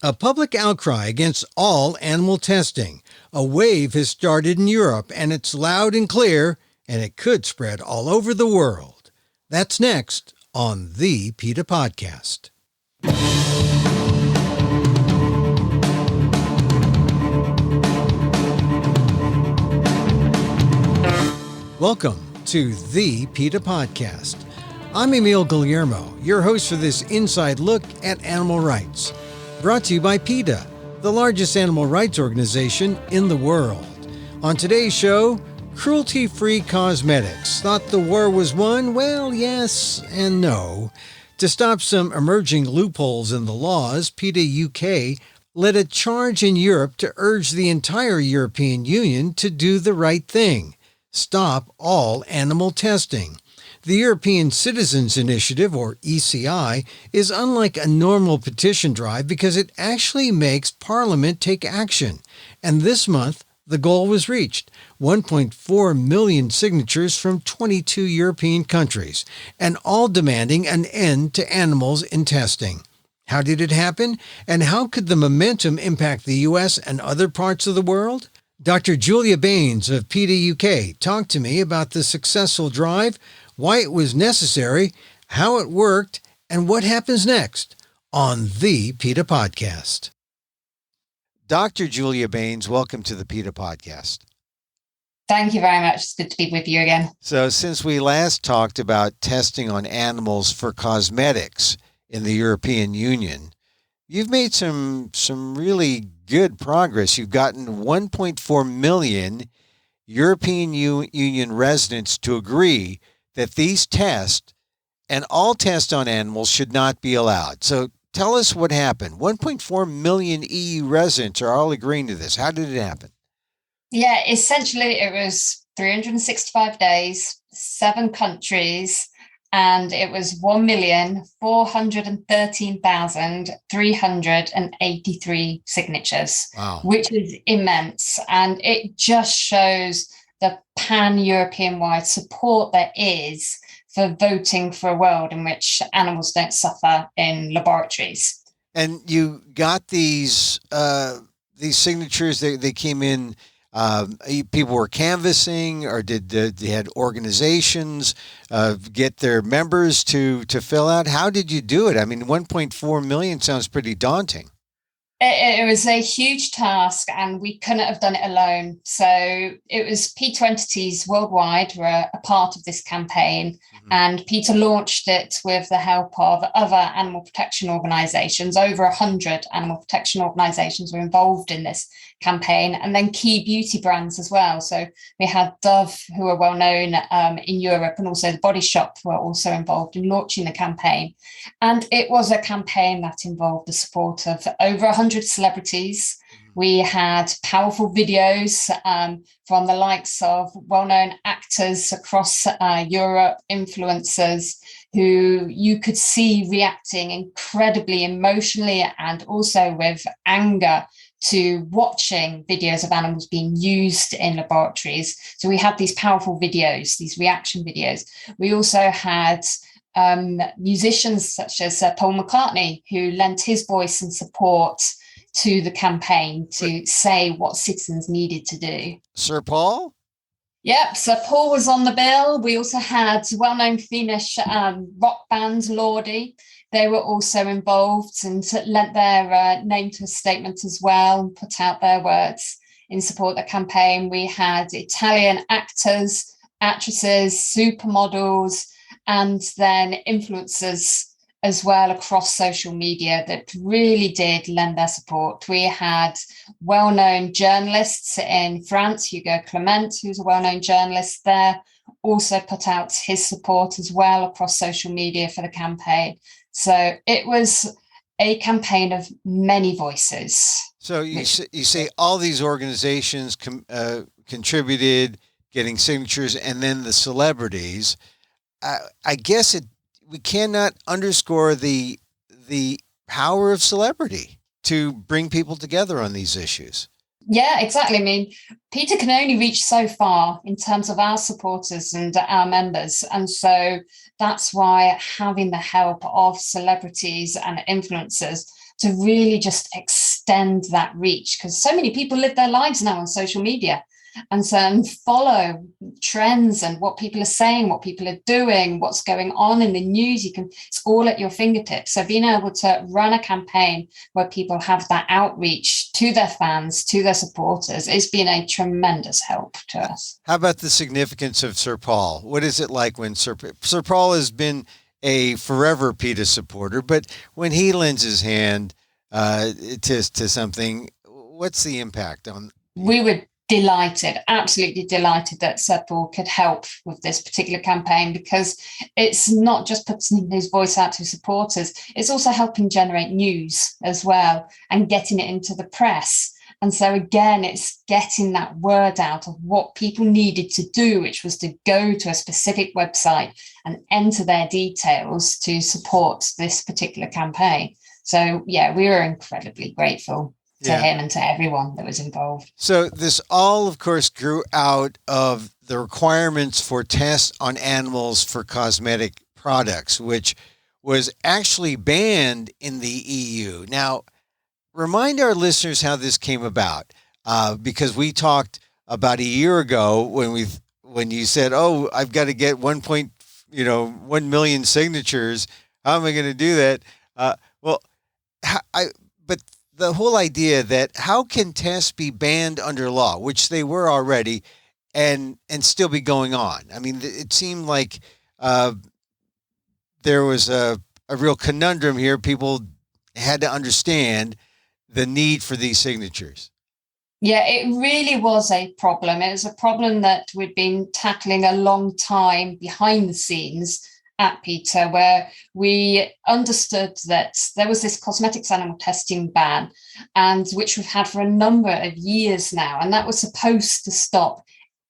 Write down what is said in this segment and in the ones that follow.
A public outcry against all animal testing. A wave has started in Europe, and it's loud and clear, and it could spread all over the world. That's next on the PETA Podcast. Welcome to the PETA Podcast. I'm Emil Guillermo, your host for this inside look at animal rights. Brought to you by PETA, the largest animal rights organization in the world. On today's show, cruelty-free cosmetics. Thought the war was won? Well, yes and no. To stop some emerging loopholes in the laws, PETA UK led a charge in Europe to urge the entire European Union to do the right thing. Stop all animal testing. The European Citizens Initiative, or ECI, is unlike a normal petition drive because it actually makes Parliament take action. And this month, the goal was reached, 1.4 million signatures from 22 European countries, and all demanding an end to animals in testing. How did it happen? And how could the momentum impact the U.S. and other parts of the world? Dr. Julia Baines of PETA UK talked to me about the successful drive, why it was necessary, how it worked, and what happens next on the PETA Podcast. Dr. Julia Baines, welcome to the PETA Podcast. Thank you very much. It's good to be with you again. So since we last talked about testing on animals for cosmetics in the European Union, you've made some really good progress. You've gotten 1.4 million European Union residents to agree that these tests and all tests on animals should not be allowed. So tell us what happened. 1.4 million EU residents are all agreeing to this. How did it happen? Yeah, essentially it was 365 days, 7 countries, and it was 1,413,383 signatures, Wow. Which is immense. And it just shows the pan-European-wide support there is for voting for a world in which animals don't suffer in laboratories. And you got these signatures, they came in, people were canvassing, or did they had organizations get their members to fill out? How did you do it? I mean, 1.4 million sounds pretty daunting. It was a huge task, and we couldn't have done it alone. So it was PETA entities worldwide were a part of this campaign, and PETA launched it with the help of other animal protection organisations. Over 100 animal protection organisations were involved in this campaign, and then key beauty brands as well. So we had Dove, who are well known in Europe, and also the Body Shop were also involved in launching the campaign. And it was a campaign that involved the support of over 100 celebrities. We had powerful videos from the likes of well-known actors across Europe, influencers who you could see reacting incredibly emotionally and also with anger to watching videos of animals being used in laboratories. So we had these powerful videos, these reaction videos. We also had musicians such as Paul McCartney, who lent his voice and support to the campaign to say what citizens needed to do. Sir Paul? Yep, Sir Paul was on the bill. We also had well-known Finnish rock band Lordi. They were also involved and lent their name to a statement as well and put out their words in support of the campaign. We had Italian actors, actresses, supermodels, and then influencers as well across social media that really did lend their support. We had well-known journalists in France, Hugo Clement, who's a well-known journalist there, also put out his support as well across social media for the campaign. So it was a campaign of many voices. So you say all these organizations contributed, getting signatures, and then the celebrities. I guess we cannot underscore the power of celebrity to bring people together on these issues. Yeah, exactly. I mean, PETA can only reach so far in terms of our supporters and our members. And so that's why having the help of celebrities and influencers to really just extend that reach, because so many people live their lives now on social media and follow trends and what people are saying, what people are doing, what's going on in the news. It's all at your fingertips. So being able to run a campaign where people have that outreach to their fans, to their supporters, it's been a tremendous help to us. How about the significance of Sir Paul? What is it like when Sir Paul has been a forever PETA supporter, but when he lends his hand to something, what's the impact on? We were delighted, absolutely delighted that Sir Paul could help with this particular campaign, because it's not just putting his voice out to supporters, it's also helping generate news as well and getting it into the press. And so again, it's getting that word out of what people needed to do, which was to go to a specific website and enter their details to support this particular campaign. So yeah, we were incredibly grateful to him and to everyone that was involved. So this all, of course, grew out of the requirements for tests on animals for cosmetic products, which was actually banned in the EU. Now, remind our listeners how this came about, because we talked about a year ago when you said, "Oh, I've got to get 1 million signatures. How am I going to do that?" But the whole idea that how can tests be banned under law, which they were already, and still be going on? I mean, it seemed like there was a real conundrum here. People had to understand the need for these signatures. Yeah, it really was a problem. It was a problem that we'd been tackling a long time behind the scenes at PETA, where we understood that there was this cosmetics animal testing ban, and which we've had for a number of years now, and that was supposed to stop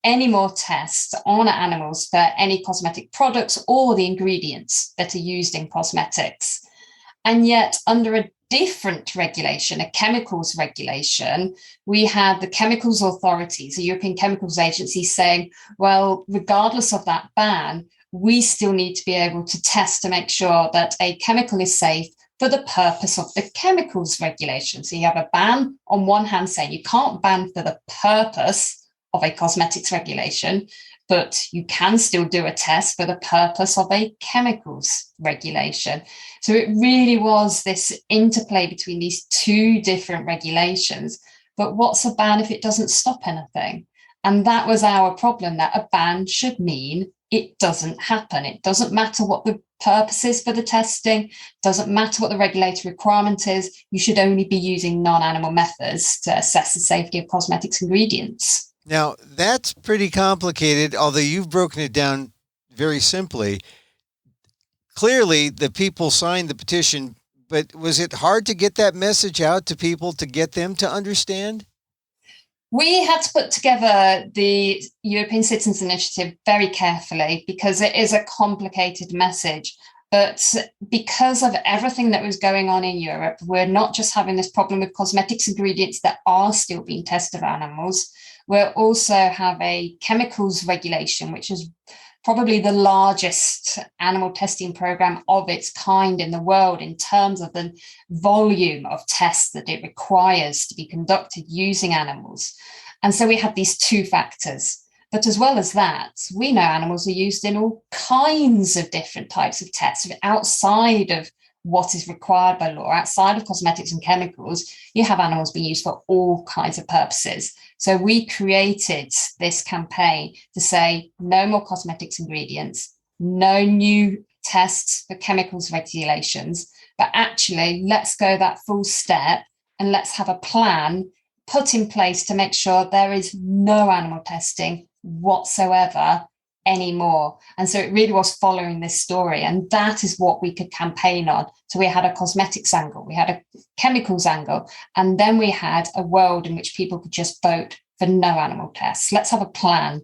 any more tests on animals for any cosmetic products or the ingredients that are used in cosmetics. And yet, under a different regulation, a chemicals regulation, we had the chemicals authorities, the European Chemicals Agency, saying, well, regardless of that ban, we still need to be able to test to make sure that a chemical is safe for the purpose of the chemicals regulation. So you have a ban on one hand saying you can't ban for the purpose of a cosmetics regulation, but you can still do a test for the purpose of a chemicals regulation. So it really was this interplay between these two different regulations. But what's a ban if it doesn't stop anything? And that was our problem, that a ban should mean it doesn't happen. It doesn't matter what the purpose is for the testing, doesn't matter what the regulatory requirement is. You should only be using non-animal methods to assess the safety of cosmetics ingredients. Now, that's pretty complicated, although you've broken it down very simply. Clearly, the people signed the petition, but was it hard to get that message out to people, to get them to understand? We had to put together the European Citizens Initiative very carefully, because it is a complicated message. But because of everything that was going on in Europe, we're not just having this problem with cosmetics ingredients that are still being tested on animals. We'll also have a chemicals regulation, which is probably the largest animal testing program of its kind in the world in terms of the volume of tests that it requires to be conducted using animals. And so we have these two factors. But as well as that, we know animals are used in all kinds of different types of tests outside of what is required by law. Outside of cosmetics and chemicals, you have animals being used for all kinds of purposes. So we created this campaign to say no more cosmetics ingredients, no new tests for chemicals regulations, but actually let's go that full step and let's have a plan put in place to make sure there is no animal testing whatsoever anymore. And so it really was following this story, and that is what we could campaign on. So we had a cosmetics angle, we had a chemicals angle, and then we had a world in which people could just vote for no animal tests. Let's have a plan.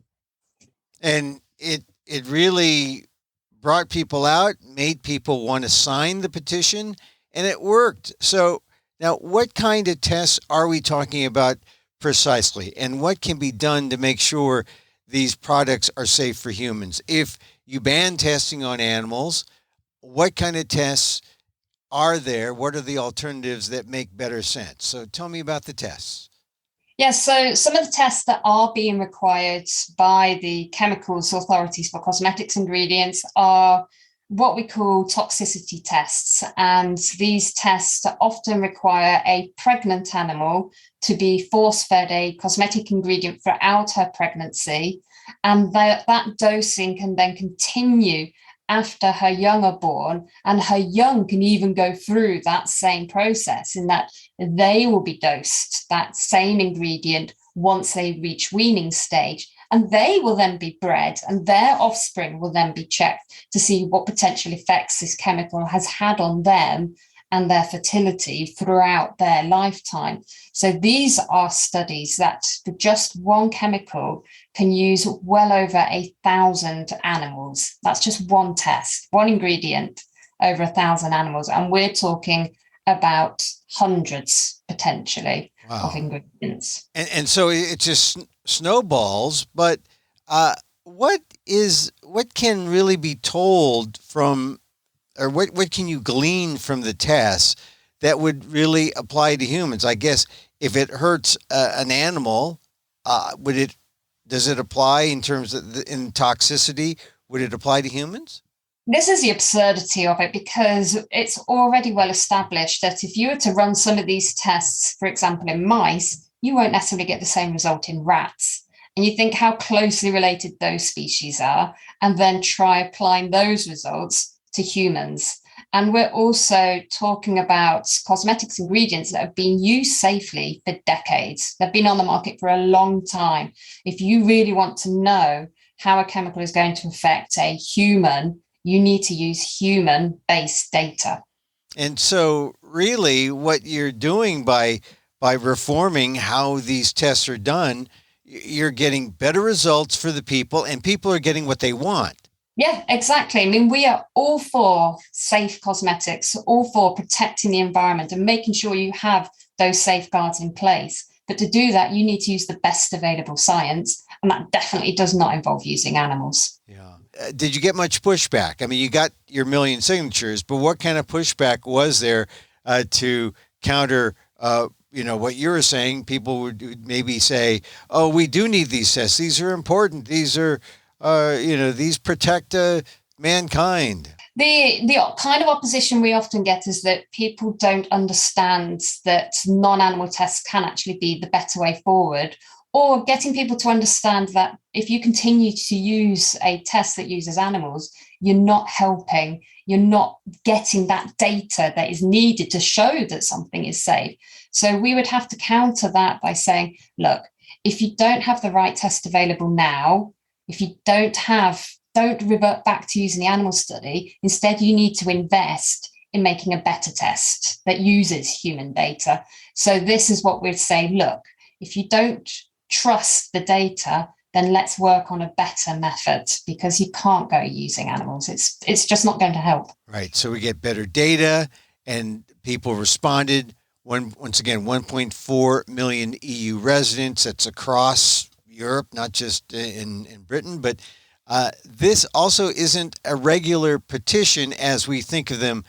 And it really brought people out, made people want to sign the petition, and it worked. So now, what kind of tests are we talking about precisely, and what can be done to make sure these products are safe for humans? If you ban testing on animals, what kind of tests are there? What are the alternatives that make better sense? So tell me about the tests. Yes, so some of the tests that are being required by the chemicals authorities for cosmetics ingredients are what we call toxicity tests. And these tests often require a pregnant animal to be force-fed a cosmetic ingredient throughout her pregnancy. And that dosing can then continue after her young are born, and her young can even go through that same process in that they will be dosed that same ingredient once they reach weaning stage, and they will then be bred and their offspring will then be checked to see what potential effects this chemical has had on them and their fertility throughout their lifetime. So these are studies that for just one chemical can use well over 1,000 animals. That's just one test, one ingredient over 1,000 animals. And we're talking about hundreds potentially of ingredients. And so it just snowballs, but what can really be told from, or what can you glean from the tests that would really apply to humans? I guess if it hurts an animal, does it apply in terms of in toxicity? Would it apply to humans? This is the absurdity of it, because it's already well established that if you were to run some of these tests, for example, in mice, you won't necessarily get the same result in rats. And you think how closely related those species are, and then try applying those results to humans. And we're also talking about cosmetics ingredients that have been used safely for decades. They've been on the market for a long time. If you really want to know how a chemical is going to affect a human, you need to use human-based data. And so really what you're doing by reforming how these tests are done, you're getting better results for the people, and people are getting what they want. Yeah, exactly. I mean, we are all for safe cosmetics, all for protecting the environment and making sure you have those safeguards in place. But to do that, you need to use the best available science. And that definitely does not involve using animals. Yeah. Did you get much pushback? I mean, you got your 1 million signatures, but what kind of pushback was there to counter what you were saying? People would maybe say, oh, we do need these tests. These are important. These are these protect mankind. The kind of opposition we often get is that people don't understand that non-animal tests can actually be the better way forward, or getting people to understand that if you continue to use a test that uses animals, you're not helping, you're not getting that data that is needed to show that something is safe. So we would have to counter that by saying, look, if you don't have the right test available now, if you don't revert back to using the animal study. Instead, you need to invest in making a better test that uses human data. So this is what we'd say, look, if you don't trust the data, then let's work on a better method, because you can't go using animals. It's just not going to help. Right. So we get better data, and people responded. Once again, 1.4 million EU residents. That's across Europe, not just in Britain, but this also isn't a regular petition as we think of them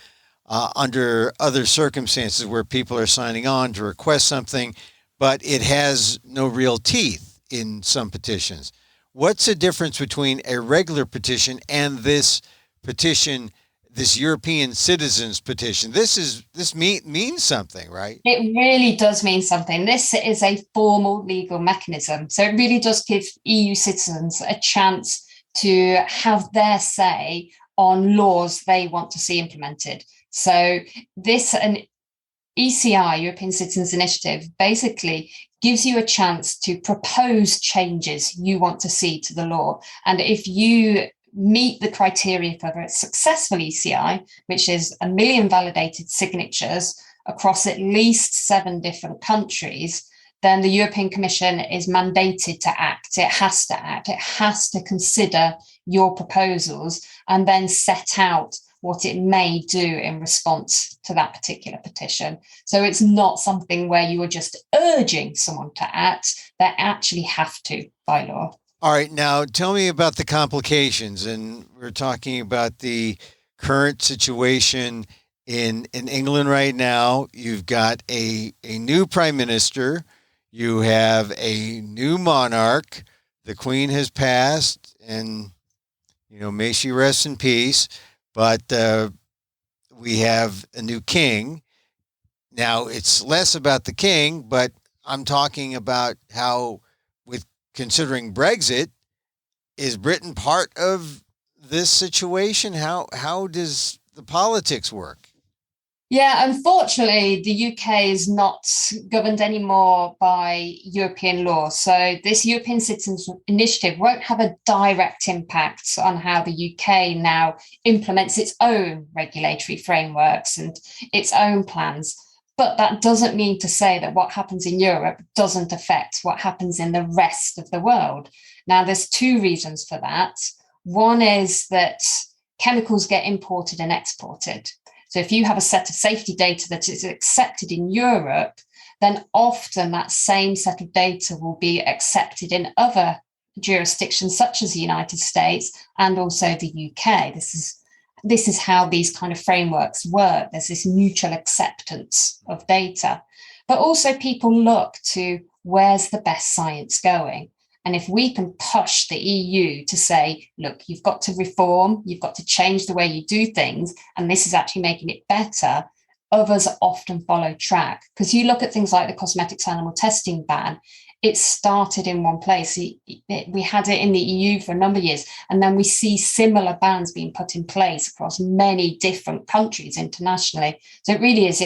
under other circumstances where people are signing on to request something, but it has no real teeth in some petitions. What's the difference between a regular petition and this petition, this European citizens petition? This means something, right? It really does mean something. This is a formal legal mechanism. So it really does give EU citizens a chance to have their say on laws they want to see implemented. So an ECI, European Citizens Initiative, basically gives you a chance to propose changes you want to see to the law. And if you meet the criteria for a successful ECI, which is 1 million validated signatures across at least 7 different countries, then the European Commission is mandated to act. It has to act. It has to consider your proposals and then set out what it may do in response to that particular petition. So it's not something where you are just urging someone to act. They actually have to by law. All right. Now, tell me about the complications. And we're talking about the current situation in England right now, you've got a new prime minister. You have a new monarch. The Queen has passed, and may she rest in peace. But we have a new king. Now, it's less about the king, but I'm talking about how, with considering Brexit, is Britain part of this situation? How does the politics work? Yeah, unfortunately, the UK is not governed anymore by European law. So this European Citizens Initiative won't have a direct impact on how the UK now implements its own regulatory frameworks and its own plans. But that doesn't mean to say that what happens in Europe doesn't affect what happens in the rest of the world. Now, there's two reasons for that. One is that chemicals get imported and exported. So if you have a set of safety data that is accepted in Europe, then often that same set of data will be accepted in other jurisdictions, such as the United States and also the UK. This is how these kind of frameworks work. There's this mutual acceptance of data. But also people look to where's the best science going. And if we can push the EU to say, look, you've got to reform, you've got to change the way you do things, and this is actually making it better, others often follow track. Because you look at things like the cosmetics animal testing ban, it started in one place. We had it in the EU for a number of years, and then we see similar bans being put in place across many different countries internationally. So it really is,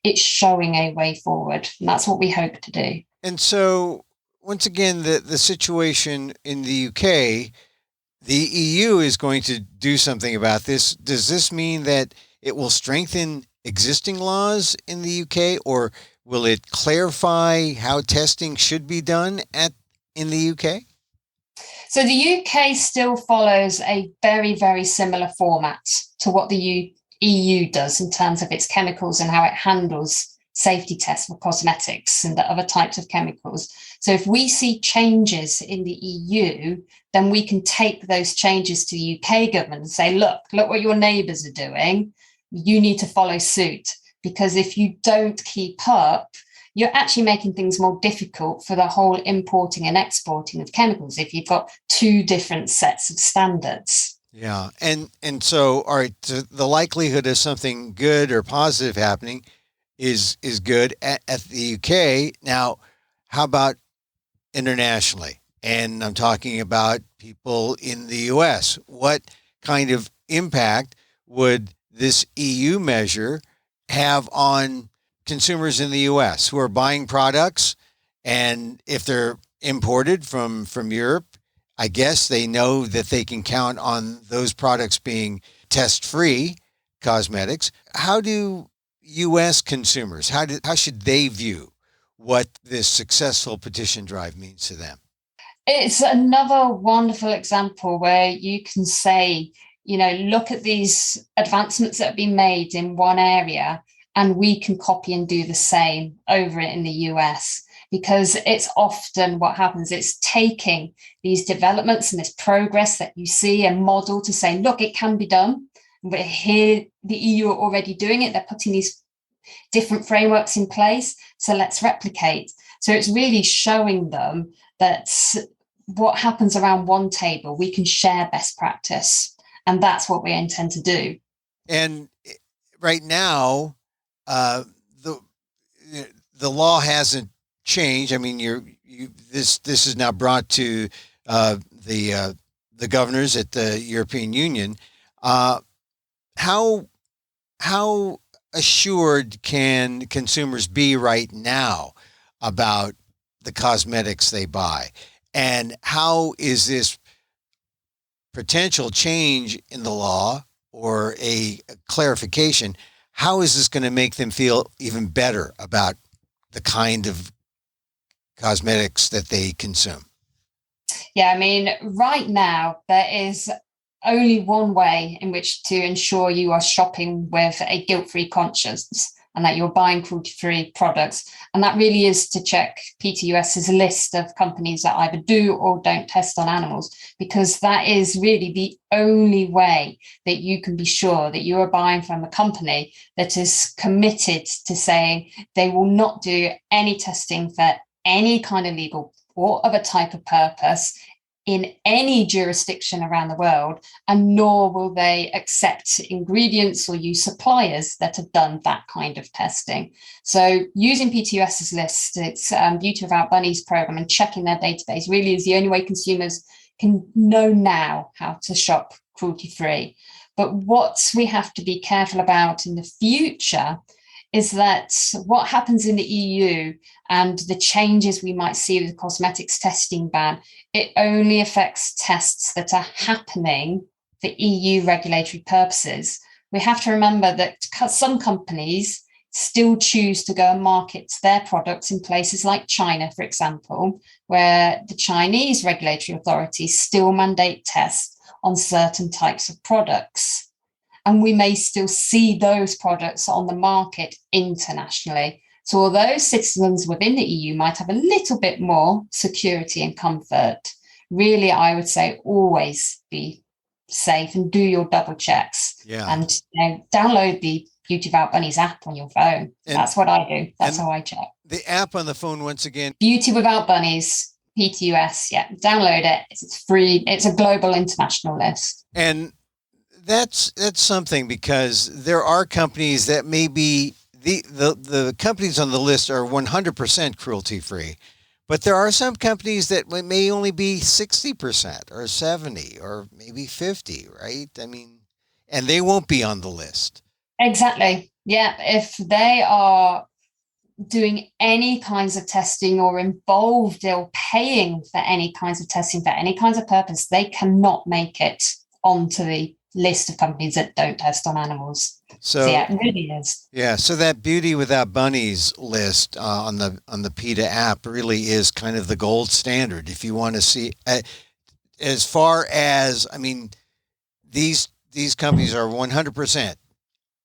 it's showing a way forward, and that's what we hope to do. And so, once again, the situation in the UK, the EU is going to do something about this. Does this mean that it will strengthen existing laws in the UK, or will it clarify how testing should be done in the UK? So the UK still follows a very, very similar format to what the EU does in terms of its chemicals and how it handles safety tests for cosmetics and the other types of chemicals. So if we see changes in the EU, then we can take those changes to the UK government and say, look what your neighbours are doing. You need to follow suit, because if you don't keep up, you're actually making things more difficult for the whole importing and exporting of chemicals if you've got two different sets of standards. Yeah. And so, all right, so the likelihood of something good or positive happening is good at the UK. Now, how about internationally? And I'm talking about people in the US. What kind of impact would this EU measure have on consumers in the US who are buying products? And if they're imported from Europe, I guess they know that they can count on those products being test-free cosmetics. How do U.S. consumers, how should they view what this successful petition drive means to them? It's another wonderful example where you can say, look at these advancements that have been made in one area, and we can copy and do the same over in the US. Because it's often what happens, it's taking these developments and this progress that you see and model to say, look, it can be done. But here, the EU are already doing it. They're putting these different frameworks in place. So let's replicate. So it's really showing them that what happens around one table, we can share best practice. And that's what we intend to do. And right now, the law hasn't changed. I mean, this is now brought to the governors at the European Union. How assured can consumers be right now about the cosmetics they buy? And how is this potential change in the law or a clarification, how is this going to make them feel even better about the kind of cosmetics that they consume? Yeah, I mean, right now, there is only one way in which to ensure you are shopping with a guilt-free conscience, and that you're buying cruelty-free products. And that really is to check PETA US's list of companies that either do or don't test on animals, because that is really the only way that you can be sure that you are buying from a company that is committed to saying they will not do any testing for any kind of legal or of a type of purpose in any jurisdiction around the world, and nor will they accept ingredients or use suppliers that have done that kind of testing. So using PETA US's list, its Beauty Without Bunnies program, and checking their database really is the only way consumers can know now how to shop cruelty-free. But what we have to be careful about in the future is that what happens in the EU and the changes we might see with the cosmetics testing ban, it only affects tests that are happening for EU regulatory purposes. We have to remember that some companies still choose to go and market their products in places like China, for example, where the Chinese regulatory authorities still mandate tests on certain types of products. And we may still see those products on the market internationally. So although citizens within the EU might have a little bit more security and comfort, really, I would say always be safe and do your double checks. Yeah. And download the Beauty Without Bunnies app on your phone. That's what I do. That's how I check. The app on the phone, once again. Beauty Without Bunnies, PETA US. Yeah, download it. It's free. It's a global international list. And that's something, because there are companies that may be the companies on the list are 100% cruelty free, but there are some companies that may only be 60% or 70 or maybe 50, right? I mean, and they won't be on the list. Exactly. Yeah. If they are doing any kinds of testing or involved or paying for any kinds of testing for any kinds of purpose, they cannot make it onto the list of companies that don't test on animals. So yeah, it really is. Yeah. So that Beauty Without Bunnies list on the PETA app really is kind of the gold standard. If you want to see, as far as, I mean, these companies are 100%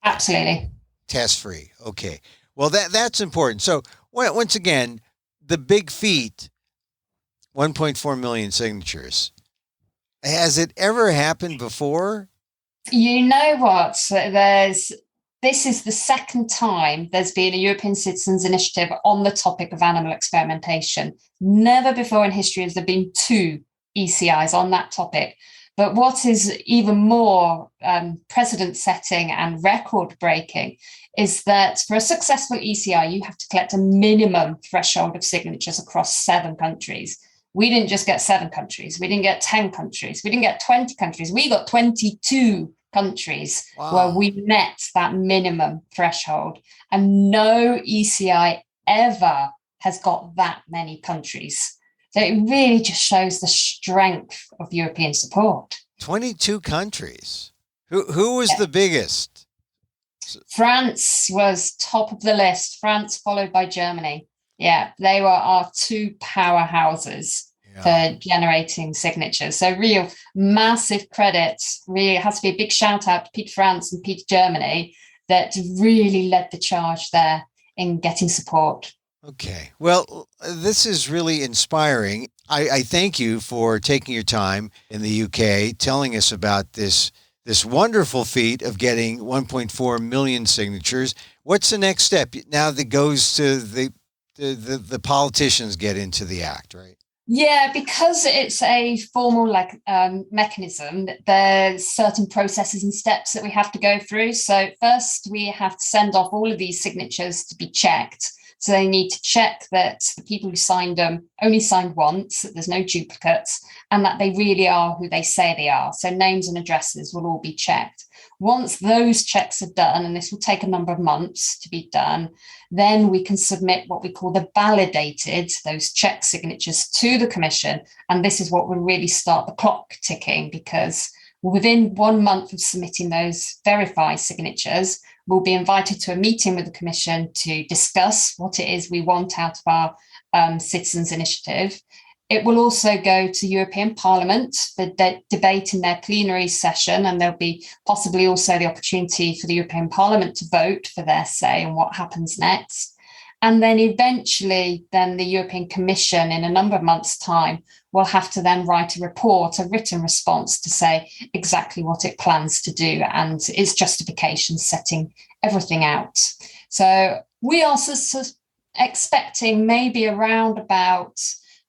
absolutely test free. Okay. Well, that's important. So once again, the big feat, 1.4 million signatures. Has it ever happened before? You know what? This is the second time there's been a European Citizens Initiative on the topic of animal experimentation. Never before in history has there been two ECIs on that topic. But what is even more precedent-setting and record-breaking is that for a successful ECI, you have to collect a minimum threshold of signatures across 7 countries. We didn't just get 7 countries. We didn't get 10 countries. We didn't get 20 countries. We got 22 countries. Wow. Where we met that minimum threshold. And no ECI ever has got that many countries. So it really just shows the strength of European support. 22 countries. Who was the biggest? France was top of the list. France followed by Germany. Yeah, they were our 2 powerhouses for generating signatures. So real massive credit. Really has to be a big shout out to PETA France and PETA Germany that really led the charge there in getting support. Okay. Well, this is really inspiring. I thank you for taking your time in the UK, telling us about this wonderful feat of getting 1.4 million signatures. What's the next step now that goes to the politicians get into the act, right? Yeah, because it's a formal mechanism, there's certain processes and steps that we have to go through. So first we have to send off all of these signatures to be checked. So they need to check that the people who signed them only signed once, that there's no duplicates, and that they really are who they say they are. So names and addresses will all be checked. Once those checks are done, and this will take a number of months to be done, then we can submit what we call the validated, those check signatures, to the Commission. And this is what will really start the clock ticking, because within 1 month of submitting those verified signatures, we'll be invited to a meeting with the Commission to discuss what it is we want out of our Citizens Initiative. It will also go to European Parliament for debate in their plenary session, and there'll be possibly also the opportunity for the European Parliament to vote for their say on what happens next. And then eventually, then the European Commission, in a number of months' time, will have to then write a report, a written response to say exactly what it plans to do and its justification, setting everything out. So we are expecting maybe around about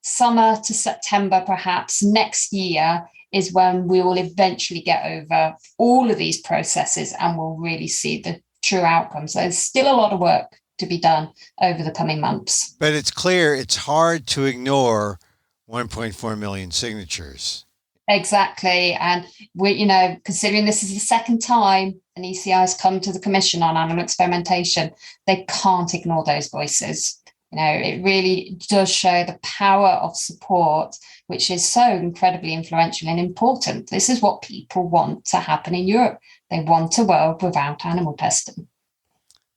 summer to September, perhaps next year, is when we will eventually get over all of these processes and we'll really see the true outcomes. So there's still a lot of work to be done over the coming months. But it's clear it's hard to ignore 1.4 million signatures. Exactly. And we, considering this is the second time an ECI has come to the Commission on animal experimentation, they can't ignore those voices. It really does show the power of support, which is so incredibly influential and important. This is what people want to happen in Europe. They want a world without animal testing.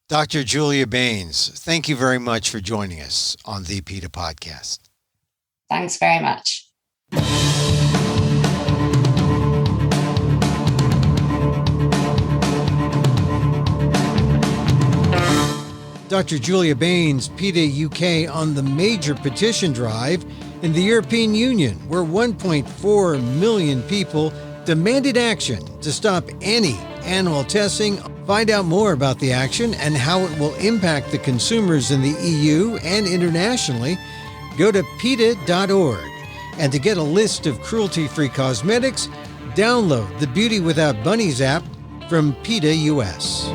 Dr. Julia Baines, thank you very much for joining us on the PETA Podcast. Thanks very much. Dr. Julia Baines, PETA UK, on the major petition drive in the European Union, where 1.4 million people demanded action to stop any animal testing. Find out more about the action and how it will impact the consumers in the EU and internationally. Go to PETA.org. And to get a list of cruelty-free cosmetics, download the Beauty Without Bunnies app from PETA US.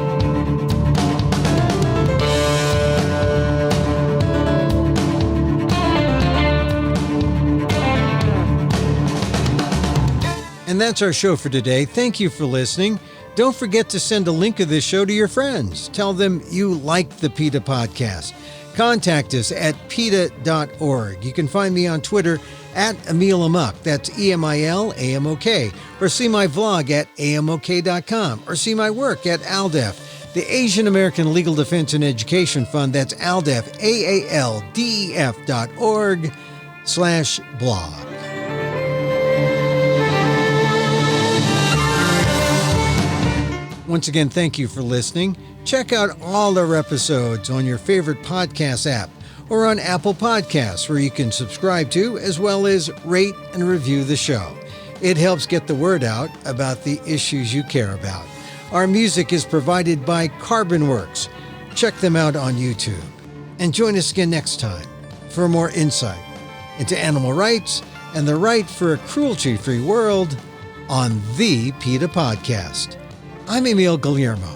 And that's our show for today. Thank you for listening. Don't forget to send a link of this show to your friends. Tell them you like the PETA Podcast. Contact us at PETA.org. You can find me on Twitter at Emil Amok. That's EMILAMOK. Or see my vlog at amok.com. Or see my work at ALDEF, the Asian American Legal Defense and Education Fund. That's ALDEF, AALDEF.org/blog. Once again, thank you for listening. Check out all our episodes on your favorite podcast app or on Apple Podcasts, where you can subscribe to, as well as rate and review the show. It helps get the word out about the issues you care about. Our music is provided by Carbonworks. Check them out on YouTube. And join us again next time for more insight into animal rights and the right for a cruelty-free world on the PETA Podcast. I'm Emil Guillermo.